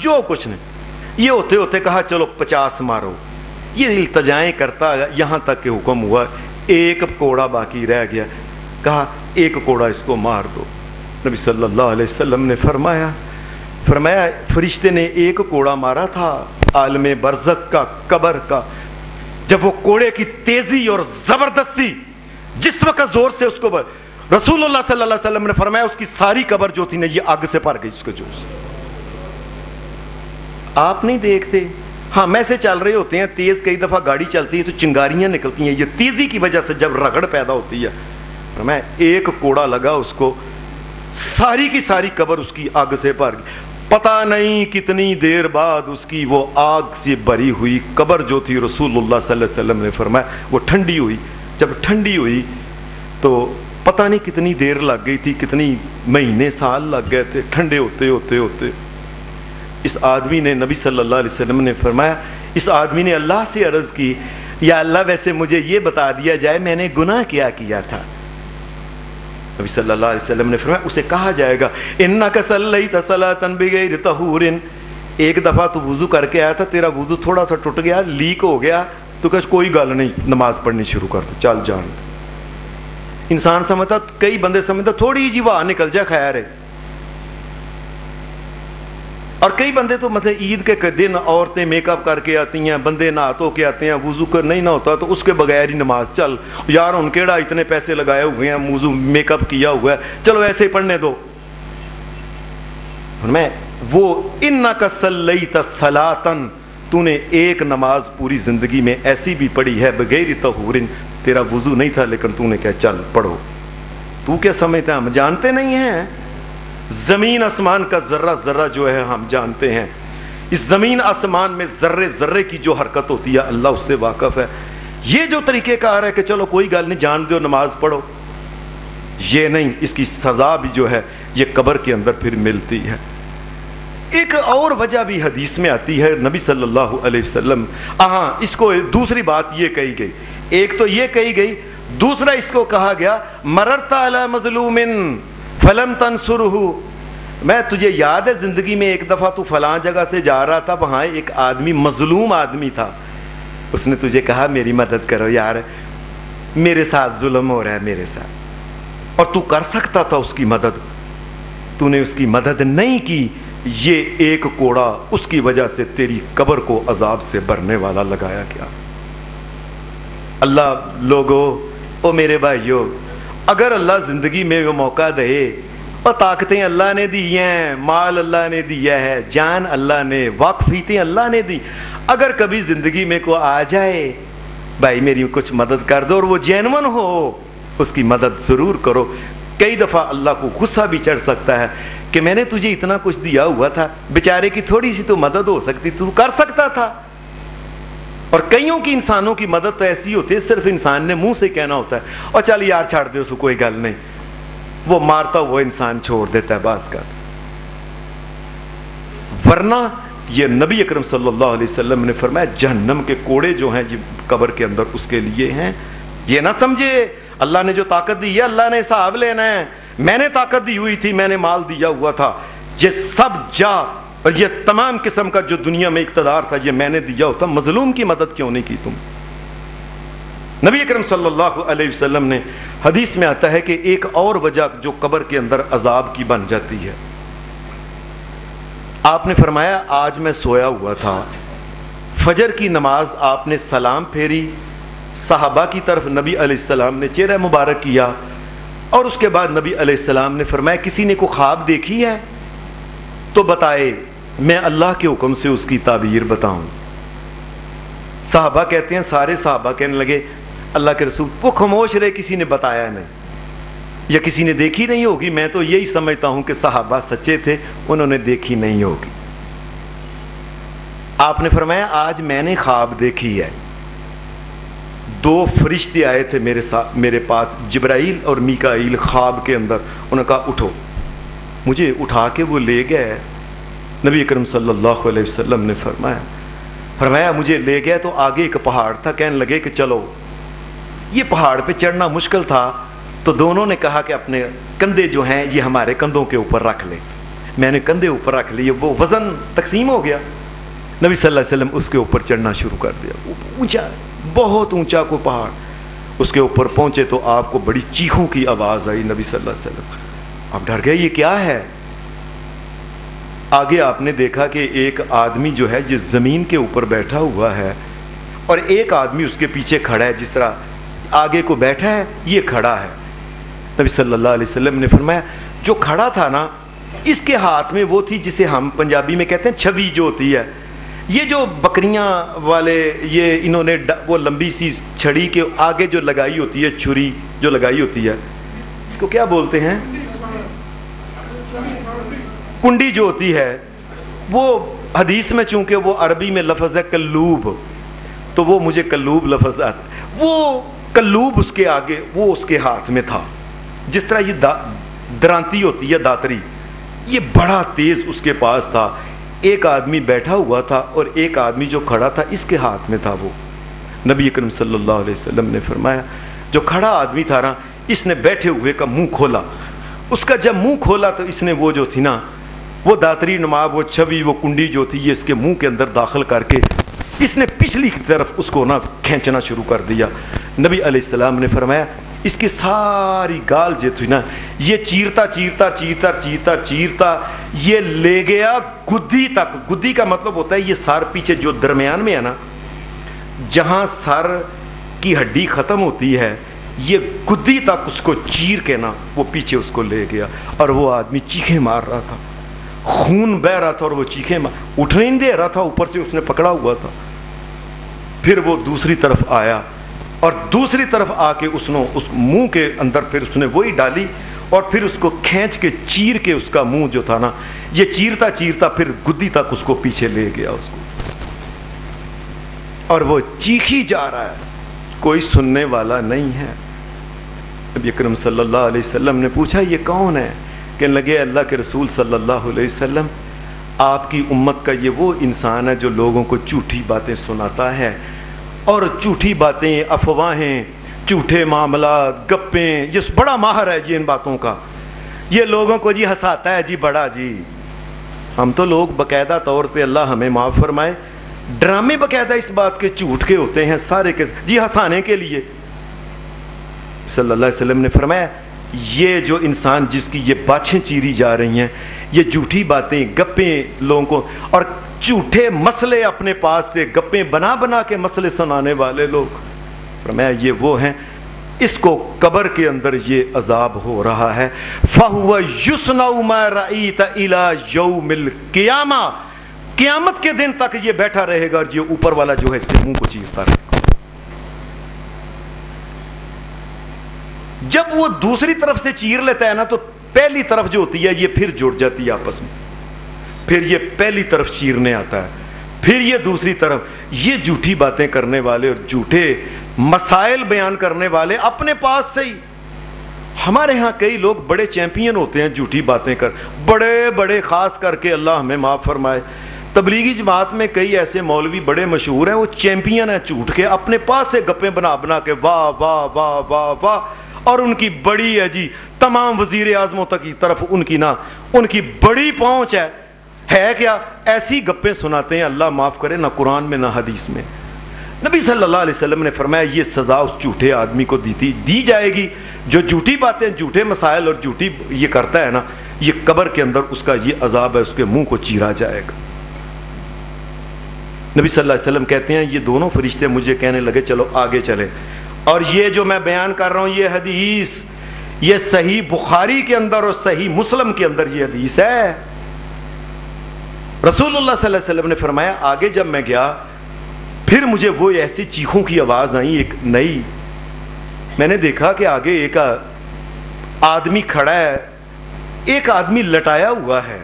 جو کچھ نہیں. یہ ہوتے ہوتے کہا چلو 50 مارو. یہ التجائیں کرتا یہاں تک کہ حکم ہوا ایک کوڑا باقی رہ گیا. کہا ایک کوڑا اس کو مار دو. نبی صلی اللہ علیہ وسلم نے فرمایا فرشتے نے ایک کوڑا مارا تھا عالم برزخ کا، قبر کا. جب وہ کوڑے کی تیزی اور زبردستی جس وقت زور سے اس کو رسول اللہ صلی اللہ علیہ وسلم نے فرمایا اس کی ساری قبر جو تھی نا یہ آگ سے بھر گئی. اس کو جو آپ نہیں دیکھتے، ہاں میں سے چل رہے ہوتے ہیں تیز، کئی دفعہ گاڑی چلتی ہے تو چنگاریاں نکلتی ہیں، یہ تیزی کی وجہ سے جب رگڑ پیدا ہوتی ہے. فرمایا ایک کوڑا لگا اس کو، ساری کی ساری قبر اس کی آگ سے بھر گئی. پتہ نہیں کتنی دیر بعد اس کی وہ آگ سے بھری ہوئی قبر جو تھی رسول اللہ صلی اللہ علیہ وسلم نے فرمایا وہ ٹھنڈی ہوئی. جب ٹھنڈی ہوئی تو پتہ نہیں کتنی دیر لگ گئی تھی، کتنی مہینے سال لگ گئے تھے ٹھنڈے ہوتے ہوتے ہوتے. اس آدمی نے، نبی صلی اللہ علیہ وسلم نے فرمایا، اس آدمی نے اللہ سے عرض کی یا اللہ ویسے مجھے یہ بتا دیا جائے میں نے گناہ کیا تھا. نبی صلی اللہ علیہ وسلم نے فرمایا اسے کہا جائے گا انک صلیت صلاۃ بغیر طہور، ایک دفعہ تو وضو کر کے آیا تھا، تیرا وضو تھوڑا سا ٹوٹ گیا، لیک ہو گیا، تو کہ کوئی گل نہیں، نماز پڑھنی شروع کر دو، چل جان. انسان سمجھتا، کئی بندے سمجھتا تھوڑی جی واہ نکل جائے خیر ہے. اور کئی بندے تو مثلا عید کے دن عورتیں میک اپ کر کے آتی ہیں، بندے نہا دھو کے آتے ہیں، وضو کر نہیں نہ ہوتا تو اس کے بغیر ہی نماز. چل یار ان کیڑا اتنے پیسے لگائے ہوئے ہیں، وضو میک اپ کیا ہوا ہے، چلو ایسے ہی پڑھنے دو. میں وہ انک صلیت صلاۃ، تو نے ایک نماز پوری زندگی میں ایسی بھی پڑھی ہے بغیر طہور، تیرا وضو نہیں تھا لیکن تو نے کہا چل پڑھو. تو کیا سمجھتا ہے ہم جانتے نہیں ہیں؟ زمین آسمان کا ذرہ ذرہ جو ہے ہم جانتے ہیں. اس زمین آسمان میں ذرے ذرے کی جو حرکت ہوتی ہے اللہ اس سے واقف ہے. یہ جو طریقہ کار ہے کہ چلو کوئی گل نہیں جان دو نماز پڑھو، یہ نہیں، اس کی سزا بھی جو ہے یہ قبر کے اندر پھر ملتی ہے. ایک اور وجہ بھی حدیث میں آتی ہے نبی صلی اللہ علیہ وسلم، ہاں اس کو دوسری بات یہ کہی گئی، ایک تو یہ کہی گئی، دوسرا اس کو کہا گیا مررت علی مظلوم فلم تنصرہ. میں تجھے یاد ہے زندگی میں ایک دفعہ تو فلاں جگہ سے جا رہا تھا، وہاں ایک آدمی مظلوم آدمی تھا، اس نے تجھے کہا میری مدد کرو یار میرے ساتھ ظلم ہو رہا ہے میرے ساتھ، اور تو کر سکتا تھا اس کی مدد، تو نے اس کی مدد نہیں کی. یہ ایک کوڑا اس کی وجہ سے تیری قبر کو عذاب سے بھرنے والا لگایا گیا. اللہ لوگو، او میرے بھائیو، اگر اللہ زندگی میں وہ موقع دے اور طاقتیں اللہ نے دی ہیں، مال اللہ نے دیا ہے، جان اللہ نے، واقفیتیں اللہ نے دی، اگر کبھی زندگی میں کو آ جائے بھائی میری کچھ مدد کر دو اور وہ جینون ہو، اس کی مدد ضرور کرو. کئی دفعہ اللہ کو غصہ بھی چڑھ سکتا ہے کہ میں نے تجھے اتنا کچھ دیا ہوا تھا، بیچارے کی تھوڑی سی تو مدد ہو سکتی، تو کر سکتا تھا. اور کئیوں کی انسانوں کی مدد تو ایسی ہوتی ہے صرف انسان نے منہ سے کہنا ہوتا ہے اور چل یار چھاڑ دے اس کو کوئی گل نہیں، وہ مارتا وہ انسان چھوڑ دیتا ہے باس کا. ورنہ یہ نبی اکرم صلی اللہ علیہ وسلم نے فرمایا جہنم کے کوڑے جو ہیں قبر کے اندر اس کے لیے ہیں. یہ نہ سمجھے اللہ نے جو طاقت دی ہے اللہ نے حساب لینا ہے، میں نے طاقت دی ہوئی تھی، میں نے مال دیا ہوا تھا، یہ سب جا اور یہ تمام قسم کا جو دنیا میں اقتدار تھا یہ میں نے دیا ہوتا، مظلوم کی مدد کیوں نہیں کی تم؟ نبی اکرم صلی اللہ علیہ وسلم نے حدیث میں آتا ہے کہ ایک اور وجہ جو قبر کے اندر عذاب کی بن جاتی ہے، آپ نے فرمایا آج میں سویا ہوا تھا، فجر کی نماز آپ نے سلام پھیری، صحابہ کی طرف نبی علیہ السلام نے چہرہ مبارک کیا، اور اس کے بعد نبی علیہ السلام نے فرمایا کسی نے کوئی خواب دیکھی ہے تو بتائے، میں اللہ کے حکم سے اس کی تعبیر بتاؤں. صحابہ کہتے ہیں، سارے صحابہ کہنے لگے اللہ کے رسول، وہ خاموش رہے، کسی نے بتایا نہیں یا کسی نے دیکھی نہیں ہوگی. میں تو یہی سمجھتا ہوں کہ صحابہ سچے تھے، انہوں نے دیکھی نہیں ہوگی. آپ نے فرمایا آج میں نے خواب دیکھی ہے، دو فرشتے آئے تھے میرے پاس، جبرائیل اور میکائیل خواب کے اندر. انہوں نے کہا اٹھو، مجھے اٹھا کے وہ لے گئے. نبی اکرم صلی اللہ علیہ وسلم نے فرمایا مجھے لے گئے تو آگے ایک پہاڑ تھا، کہنے لگے کہ چلو. یہ پہاڑ پہ چڑھنا مشکل تھا تو دونوں نے کہا کہ اپنے کندھے جو ہیں یہ ہمارے کندھوں کے اوپر رکھ لیں. میں نے کندھے اوپر رکھ لیے, وہ وزن تقسیم ہو گیا. نبی صلی اللہ علیہ وسلم اس کے اوپر چڑھنا شروع کر دیا. اونچا, بہت اونچا کو پہاڑ. اس کے اوپر پہنچے تو آپ کو بڑی چیخوں کی آواز آئی. نبی صلی اللہ علیہ وسلم آپ ڈر گئے, یہ کیا ہے؟ آگے آپ نے دیکھا کہ ایک آدمی جو ہے یہ زمین کے اوپر بیٹھا ہوا ہے اور ایک آدمی اس کے پیچھے کھڑا ہے. جس طرح آگے کو بیٹھا ہے, یہ کھڑا ہے. نبی صلی اللہ علیہ وسلم نے فرمایا جو کھڑا تھا نا, اس کے ہاتھ میں وہ تھی جسے ہم پنجابی میں کہتے ہیں چھوی جو ہوتی ہے. یہ جو بکریاں والے, یہ انہوں نے وہ لمبی سی چھڑی کے آگے جو لگائی ہوتی ہے, چھری جو لگائی ہوتی ہے, اس کو کیا بولتے ہیں؟ کنڈی جو ہوتی ہے. وہ حدیث میں چونکہ وہ عربی میں لفظ ہے کلوب, تو وہ مجھے کلوب لفظ آتا. وہ کلوب اس کے آگے, وہ اس کے ہاتھ میں تھا. جس طرح یہ درانتی ہوتی ہے, داتری, یہ بڑا تیز اس کے پاس تھا. ایک آدمی بیٹھا ہوا تھا اور ایک آدمی جو کھڑا تھا اس کے ہاتھ میں تھا. وہ نبی اکرم صلی اللہ علیہ وسلم نے فرمایا جو کھڑا آدمی تھا نا, اس نے بیٹھے ہوئے کا منہ کھولا. اس کا جب منہ کھولا تو اس نے وہ جو تھی نا, وہ داتری نما, وہ چھوی, وہ کنڈی جو تھی, یہ اس کے منہ کے اندر داخل کر کے اس نے پچھلی کی طرف اس کو نا کھینچنا شروع کر دیا. نبی علیہ السلام نے فرمایا اس کی ساری گال جو تھی نا, یہ چیرتا چیرتا چیرتا چیرتا چیرتا یہ لے گیا گدی تک. گدی کا مطلب ہوتا ہے یہ سر پیچھے جو درمیان میں ہے نا, جہاں سر کی ہڈی ختم ہوتی ہے, یہ گدی تک اس کو چیر کے نا وہ پیچھے اس کو لے گیا. اور وہ آدمی چیخیں مار رہا تھا, خون بہ رہا تھا, اور وہ چیخیں اٹھنے نہیں دے رہا تھا, اوپر سے اس نے پکڑا ہوا تھا. پھر وہ دوسری طرف آیا اور دوسری طرف آ کے اس نے اس منہ کے اندر پھر اس نے وہی ڈالی اور پھر اس کو کھینچ کے چیر کے اس کا منہ جو تھا نا, یہ چیرتا چیرتا پھر گدی تک اس کو پیچھے لے گیا اس کو. اور وہ چیخی جا رہا ہے, کوئی سننے والا نہیں ہے. نبی اکرم صلی اللہ علیہ وسلم نے پوچھا یہ کون ہے؟ کہنے لگے اللہ کے رسول صلی اللہ علیہ وسلم, آپ کی امت کا یہ وہ انسان ہے جو لوگوں کو جھوٹی باتیں سناتا ہے, اور جھوٹی باتیں, افواہیں, جھوٹے معاملات, گپیں, جس بڑا ماہر ہے جی ان باتوں کا. یہ لوگوں کو جی ہنساتا ہے جی بڑا جی. ہم تو لوگ باقاعدہ طور پہ, اللہ ہمیں معاف فرمائے, ڈرامے باقاعدہ اس بات کے جھوٹ کے ہوتے ہیں سارے کے جی ہنسانے کے لیے. صلی اللہ علیہ وسلم نے فرمایا یہ جو انسان جس کی یہ باچھیں چیری جا رہی ہیں, یہ جھوٹی باتیں, گپیں لوگوں کو, اور جھوٹے مسئلے اپنے پاس سے گپیں بنا بنا کے مسئلے سنانے والے لوگ, فرمایا یہ وہ ہیں, اس کو قبر کے اندر یہ عذاب ہو رہا ہے. فَهُوَ يُصْنَعُ مَا رَأَيْتَ إِلَى يَوْمِ الْقِيَامَةِ, قیامت کے دن تک یہ بیٹھا رہے گا اور یہ اوپر والا جو ہے اس کے منہ کو چیرتا رہے گا. جب وہ دوسری طرف سے چیر لیتا ہے نا, تو پہلی طرف جو ہوتی ہے یہ پھر جڑ جاتی ہے آپس میں, پھر یہ پہلی طرف چیرنے آتا ہے, پھر یہ دوسری طرف. یہ جھوٹی باتیں کرنے والے اور جھوٹے مسائل بیان کرنے والے اپنے پاس سے ہی. ہمارے ہاں کئی لوگ بڑے چیمپئن ہوتے ہیں جھوٹی باتیں کر, بڑے بڑے, خاص کر کے اللہ ہمیں معاف فرمائے, تبلیغی جماعت میں کئی ایسے مولوی بڑے مشہور ہیں, وہ چیمپئن ہیں جھوٹ کے, اپنے پاس سے گپیں بنا بنا کے واہ واہ واہ واہ واہ, اور ان کی بڑی ہے جی تمام وزیر اعظموں تک کی طرف ان کی نا, ان کی بڑی پہنچ ہے کیا ایسی گپیں سناتے ہیں, اللہ معاف کرے, نہ قرآن میں نہ حدیث میں. نبی صلی اللہ علیہ وسلم نے فرمایا یہ سزا اس جھوٹے آدمی کو دی جائے گی جو جھوٹی باتیں, جھوٹے مسائل اور جھوٹی یہ کرتا ہے نا, یہ قبر کے اندر اس کا یہ عذاب ہے, اس کے منہ کو چیرا جائے گا. نبی صلی اللہ علیہ وسلم کہتے ہیں یہ دونوں فرشتے مجھے کہنے لگے چلو آگے چلیں, اور یہ جو میں بیان کر رہا ہوں یہ حدیث, یہ صحیح بخاری کے اندر اور صحیح مسلم کے اندر یہ حدیث ہے. رسول اللہ صلی اللہ علیہ وسلم نے فرمایا آگے جب میں گیا پھر مجھے وہ ایسی چیخوں کی آواز آئی ایک نئی. میں نے دیکھا کہ آگے ایک آدمی کھڑا ہے, ایک آدمی لٹایا ہوا ہے.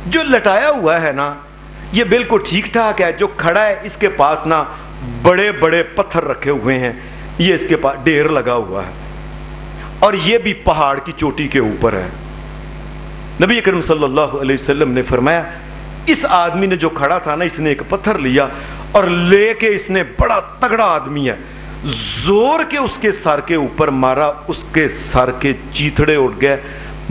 جو لٹایا ہوا ہے نا یہ بالکل ٹھیک ٹھاک ہے, جو کھڑا ہے اس کے پاس نا بڑے بڑے پتھر رکھے ہوئے ہیں, یہ اس کے پاس ڈھیر لگا ہوا ہے, اور یہ بھی پہاڑ کی چوٹی کے اوپر ہے. نبی اکرم صلی اللہ علیہ وسلم نے فرمایا اس آدمی نے جو کھڑا تھا نا, اس نے ایک پتھر لیا اور لے کے, اس نے بڑا تگڑا آدمی ہے, زور کے اس کے سر کے اوپر مارا, اس کے سر کے چیتڑے اٹھ گئے,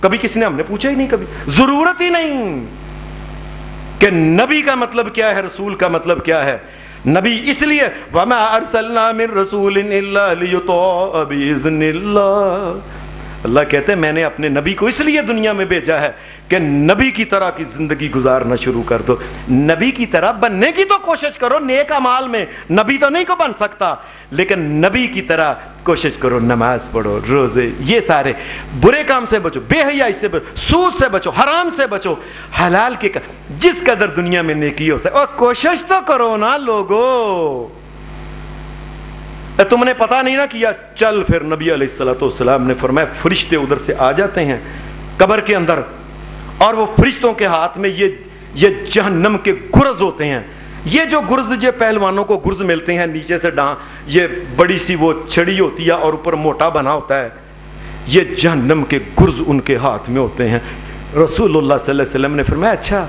کبھی کسی نے ہم نے پوچھا ہی نہیں، کبھی ضرورت ہی نہیں کہ نبی کا مطلب کیا ہے، رسول کا مطلب کیا ہے۔ نبی اس لیے وَمَا أَرْسَلْنَا مِن رَسُولٍ إِلَّا لِيُطَاعَ بِإِذْنِ اللَّهِ، اللہ کہتے ہیں میں نے اپنے نبی کو اس لیے دنیا میں بھیجا ہے کہ نبی کی طرح کی زندگی گزارنا شروع کر دو۔ نبی کی طرح بننے کی تو کوشش کرو، نیک اعمال میں نبی تو نہیں کو بن سکتا، لیکن نبی کی طرح کوشش کرو، نماز پڑھو، روزے، یہ سارے برے کام سے بچو، بے حیائی سے بچو، سود سے بچو، حرام سے بچو، حلال کے جس قدر دنیا میں نیکی ہو سکے، اور کوشش تو کرو نا لوگو۔ تم نے پتہ نہیں نہ کیا، چل پھر نبی علیہ السلام نے فرمایا فرشتے ادھر سے آ جاتے ہیں قبر کے اندر، اور وہ فرشتوں کے ہاتھ میں یہ جہنم کے گرز ہوتے ہیں۔ یہ جو گرز، یہ پہلوانوں کو گرز ملتے ہیں نیچے سے یہ بڑی سی وہ چھڑی ہوتی ہے اور اوپر موٹا بنا ہوتا ہے، یہ جہنم کے گرز ان کے ہاتھ میں ہوتے ہیں۔ رسول اللہ صلی اللہ علیہ وسلم نے فرمایا اچھا،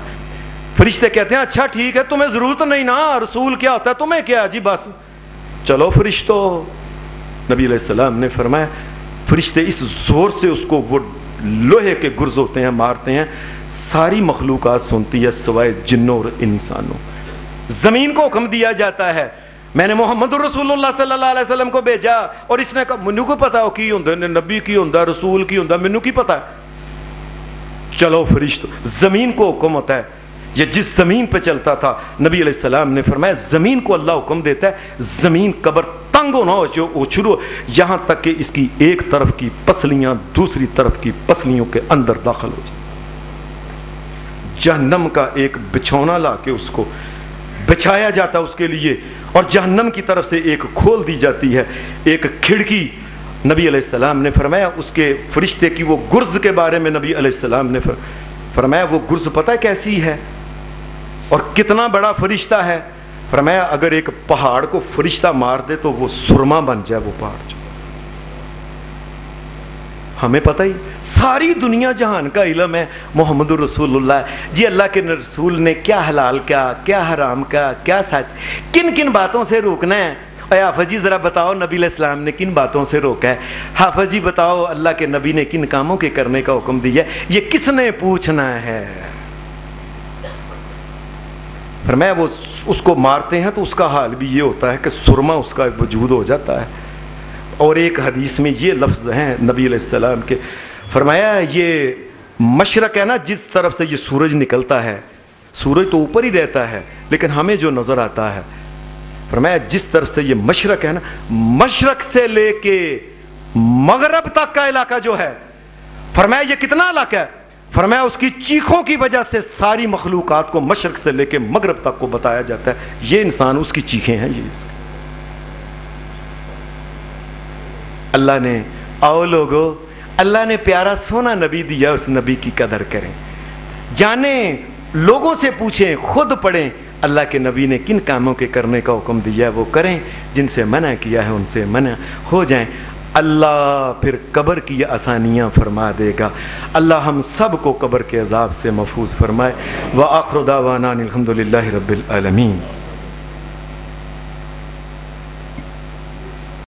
فرشتے کہتے ہیں اچھا ٹھیک ہے، تمہیں ضرورت نہیں نا، رسول کیا ہوتا ہے، تمہیں کیا جی، بس چلو فرشتوں۔ نبی علیہ السلام نے فرمایا فرشتے اس زور سے اس کو، وہ لوہے کے گرز ہوتے ہیں، مارتے ہیں، ساری مخلوقات سنتی ہے سوائے جنوں اور انسانوں۔ زمین کو حکم دیا جاتا ہے میں نے محمد رسول اللہ صلی اللہ علیہ وسلم کو بھیجا، اور اس نے کہا مینوں کو پتا ہو کی ہوندا، نبی کی ہوندا، رسول کی ہوندا، مینوں کی پتا ہے۔ چلو فرشتوں، زمین کو حکم ہوتا ہے، یہ جس زمین پہ چلتا تھا نبی علیہ السلام نے فرمایا زمین کو اللہ حکم دیتا ہے زمین قبر تنگ ہونا ہو شروع، یہاں تک کہ اس کی ایک طرف کی پسلیاں دوسری طرف کی پسلیوں کے اندر داخل ہو جائیں۔ جہنم کا ایک بچھونا لا کے اس کو بچھایا جاتا اس کے لیے، اور جہنم کی طرف سے ایک کھول دی جاتی ہے ایک کھڑکی۔ نبی علیہ السلام نے فرمایا اس کے فرشتے کی وہ گرز کے بارے میں نبی علیہ السلام نے فرمایا وہ گرز پتہ کیسی ہے اور کتنا بڑا فرشتہ ہے؟ فرمایا اگر ایک پہاڑ کو فرشتہ مار دے تو وہ سرما بن جائے وہ پہاڑ۔ ہمیں پتہ ہی، ساری دنیا جہان کا علم ہے محمد رسول اللہ جی، اللہ کے رسول نے کیا حلال کیا حرام کیا سچ، کن کن باتوں سے روکنا ہے۔ اے حافظ جی ذرا بتاؤ نبی علیہ السلام نے کن باتوں سے روکا ہے، حافظ جی بتاؤ اللہ کے نبی نے کن کاموں کے کرنے کا حکم دیا ہے، یہ کس نے پوچھنا ہے؟ فرمایا وہ اس کو مارتے ہیں تو اس کا حال بھی یہ ہوتا ہے کہ سرما اس کا وجود ہو جاتا ہے۔ اور ایک حدیث میں یہ لفظ ہیں نبی علیہ السلام کے، فرمایا یہ مشرق ہے نا جس طرف سے یہ سورج نکلتا ہے، سورج تو اوپر ہی رہتا ہے لیکن ہمیں جو نظر آتا ہے، فرمایا جس طرف سے یہ مشرق ہے نا، مشرق سے لے کے مغرب تک کا علاقہ جو ہے، فرمایا یہ کتنا علاقہ ہے؟ فرمایا اس کی چیخوں کی وجہ سے ساری مخلوقات کو مشرق سے لے کے مغرب تک کو بتایا جاتا ہے یہ انسان اس کی چیخیں ہیں۔ یہ اللہ نے، آؤ لوگو، اللہ نے پیارا سونا نبی دیا، اس نبی کی قدر کریں، جانیں، لوگوں سے پوچھیں، خود پڑھیں اللہ کے نبی نے کن کاموں کے کرنے کا حکم دیا ہے وہ کریں، جن سے منع کیا ہے ان سے منع ہو جائیں۔ اللہ پھر قبر کی آسانیاں فرما دے گا۔ اللہ ہم سب کو قبر کے عذاب سے محفوظ فرمائے۔ وآخر دعوانا الحمدللہ رب العالمین۔